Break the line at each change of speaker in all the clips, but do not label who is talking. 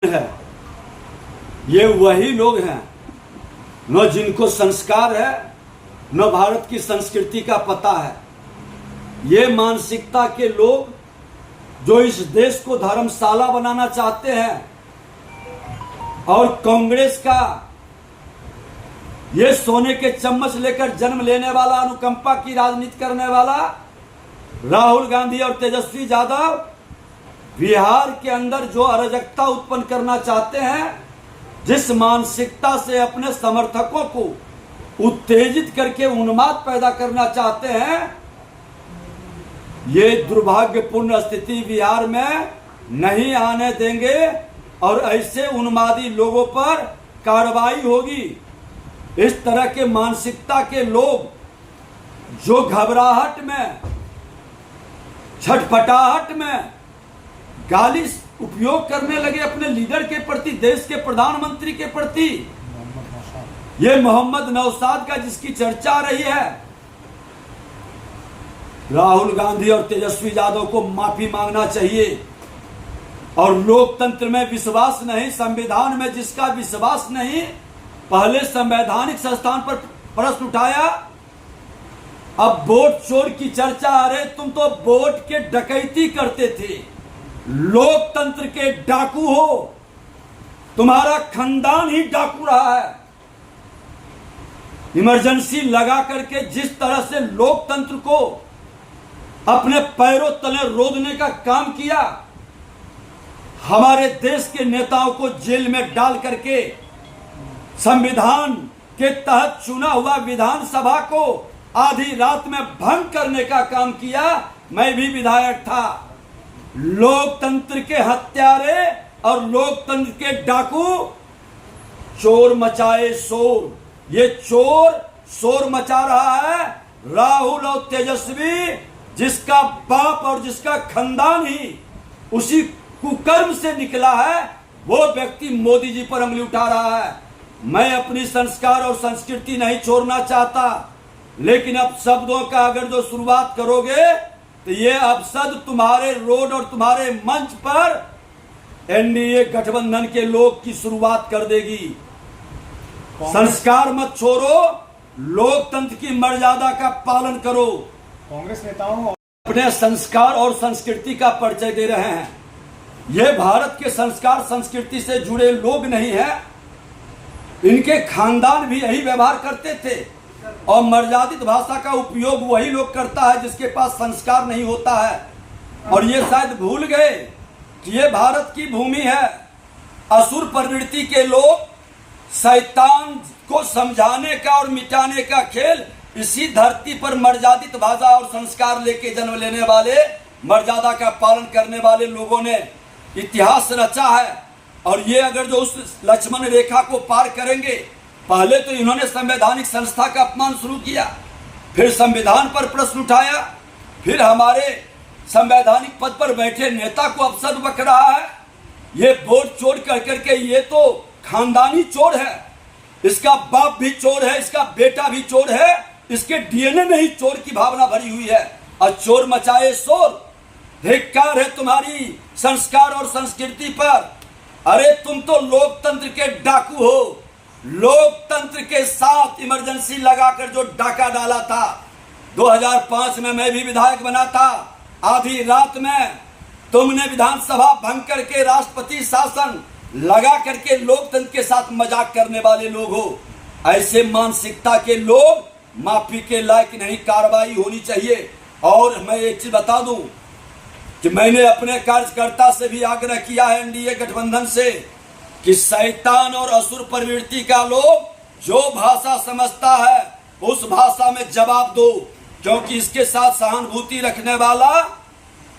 है। ये वही लोग हैं न जिनको संस्कार है न भारत की संस्कृति का पता है। ये मानसिकता के लोग जो इस देश को धर्मशाला बनाना चाहते हैं और कांग्रेस का ये सोने के चम्मच लेकर जन्म लेने वाला, अनुकंपा की राजनीति करने वाला राहुल गांधी और तेजस्वी यादव बिहार के अंदर जो अराजकता उत्पन्न करना चाहते हैं, जिस मानसिकता से अपने समर्थकों को उत्तेजित करके उन्माद पैदा करना चाहते हैं, ये दुर्भाग्यपूर्ण स्थिति बिहार में नहीं आने देंगे और ऐसे उन्मादी लोगों पर कार्रवाई होगी। इस तरह के मानसिकता के लोग जो घबराहट में, छटपटाहट में गाली उपयोग करने लगे अपने लीडर के प्रति, देश के प्रधानमंत्री के प्रति, ये मोहम्मद नौशाद का जिसकी चर्चा रही है, राहुल गांधी और तेजस्वी यादव को माफी मांगना चाहिए। और लोकतंत्र में विश्वास नहीं, संविधान में जिसका विश्वास नहीं, पहले संवैधानिक संस्थान पर प्रश्न उठाया, अब वोट चोर की चर्चा। अरे तुम तो वोट के डकैती करते थे, लोकतंत्र के डाकू हो, तुम्हारा खानदान ही डाकू रहा है। इमरजेंसी लगा करके जिस तरह से लोकतंत्र को अपने पैरों तले रोदने का काम किया, हमारे देश के नेताओं को जेल में डाल करके संविधान के तहत चुना हुआ विधानसभा को आधी रात में भंग करने का काम किया। मैं भी विधायक था। लोकतंत्र के हत्यारे और लोकतंत्र के डाकू चोर मचाए शोर, ये चोर शोर मचा रहा है। राहुल और तेजस्वी, जिसका बाप और जिसका खानदान ही उसी कुकर्म से निकला है, वो व्यक्ति मोदी जी पर उंगली उठा रहा है। मैं अपनी संस्कार और संस्कृति नहीं छोड़ना चाहता, लेकिन अब शब्दों का अगर जो शुरुआत करोगे तो ये अपशब्द तुम्हारे रोड और तुम्हारे मंच पर एनडीए गठबंधन के लोग की शुरुआत कर देगी। संस्कार मत छोड़ो, लोकतंत्र की मर्यादा का पालन करो।
कांग्रेस नेताओं
अपने संस्कार और संस्कृति का परिचय दे रहे हैं। ये भारत के संस्कार संस्कृति से जुड़े लोग नहीं हैं। इनके खानदान भी यही व्यवहार करते थे और मर्यादित भाषा का उपयोग वही लोग करता है जिसके पास संस्कार नहीं होता है। और ये शायद भूल गए कि ये भारत की भूमि है। असुर प्रवृत्ति के लोग शैतान को समझाने का और मिटाने का खेल इसी धरती पर मर्यादित भाषा और संस्कार लेके जन्म लेने वाले, मर्यादा का पालन करने वाले लोगों ने इतिहास रचा है। और ये अगर जो उस लक्ष्मण रेखा को पार करेंगे, पहले तो इन्होंने संवैधानिक संस्था का अपमान शुरू किया, फिर संविधान पर प्रश्न उठाया, फिर हमारे संवैधानिक पद पर बैठे नेता को अपशब्द बक रहा है। ये वोट चोर कर करके ये तो खानदानी चोर है, इसका बाप भी चोर है, इसका बेटा भी चोर है, इसके डीएनए में ही चोर की भावना भरी हुई है। और चोर मचाए शोर, धिक्कार है तुम्हारी संस्कार और संस्कृति पर। अरे तुम तो लोकतंत्र के डाकू हो। लोकतंत्र के साथ इमरजेंसी लगाकर जो डाका डाला था, 2005 में मैं भी विधायक बना था। आधी रात में तुमने विधानसभा भंग करके राष्ट्रपति शासन लगा करके लोकतंत्र के साथ मजाक करने वाले लोग हो। ऐसे मानसिकता के लोग माफी के लायक नहीं, कार्रवाई होनी चाहिए। और मैं एक चीज बता दूं कि मैंने अपने कार्यकर्ता से भी आग्रह किया है, एनडीए गठबंधन से, कि शैतान और असुर प्रवृत्ति का लोग जो भाषा समझता है उस भाषा में जवाब दो, क्योंकि इसके साथ सहानुभूति रखने वाला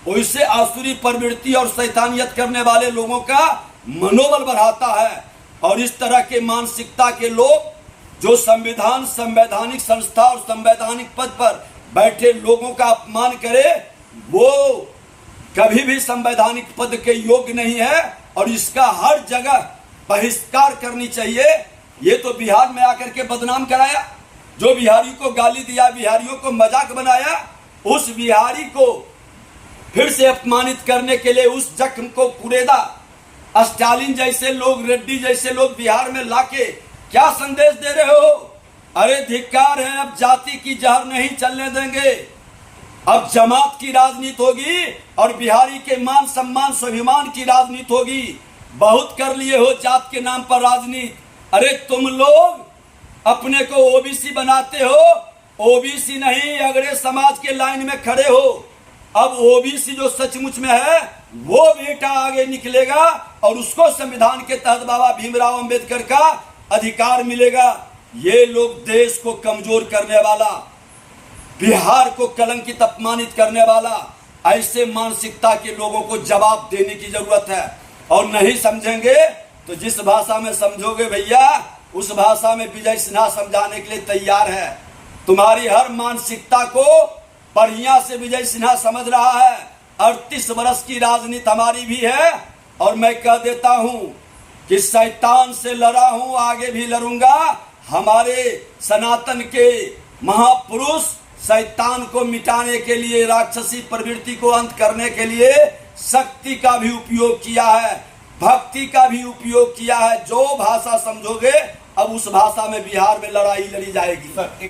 वैसे आसुरी प्रवृत्ति और शैतानियत करने वाले लोगों का मनोबल बढ़ाता है। और इस तरह के मानसिकता के लोग जो संविधान, संवैधानिक संस्था और संवैधानिक पद पर बैठे लोगों का अपमान करे, वो कभी भी संवैधानिक पद के योग्य नहीं है और इसका हर जगह बहिष्कार करनी चाहिए। ये तो बिहार में आकर के बदनाम कराया, जो बिहारी को गाली दिया, बिहारियों को मजाक बनाया, उस बिहारी को फिर से अपमानित करने के लिए उस जख्म को कुरेदा स्टालिन जैसे लोग, रेड्डी जैसे लोग बिहार में लाके क्या संदेश दे रहे हो? अरे धिक्कार है, अब जाति की जहर नहीं चलने देंगे। अब जमात की राजनीति होगी और बिहारी के मान सम्मान स्वाभिमान की राजनीति होगी। बहुत कर लिए हो जात के नाम पर राजनीति। अरे तुम लोग अपने को ओबीसी बनाते हो, ओबीसी नहीं, अगड़े समाज के लाइन में खड़े हो। अब ओबीसी जो सचमुच में है वो बेटा आगे निकलेगा और उसको संविधान के तहत बाबा भीमराव अंबेडकर का अधिकार मिलेगा। ये लोग देश को कमजोर करने वाला, बिहार को कलंकित अपमानित करने वाला, ऐसे मानसिकता के लोगों को जवाब देने की जरूरत है। और नहीं समझेंगे तो जिस भाषा में समझोगे भैया, उस भाषा में विजय सिन्हा समझाने के लिए तैयार है। तुम्हारी हर मानसिकता को बढ़िया से विजय सिन्हा समझ रहा है। 38 वर्ष की राजनीति हमारी भी है और मैं कह देता हूं कि शैतान से लड़ा हूं, आगे भी लड़ूंगा। हमारे सनातन के महापुरुष शैतान को मिटाने के लिए, राक्षसी प्रवृत्ति को अंत करने के लिए शक्ति का भी उपयोग किया है, भक्ति का भी उपयोग किया है। जो भाषा समझोगे अब उस भाषा में बिहार में लड़ाई लड़ी जाएगी।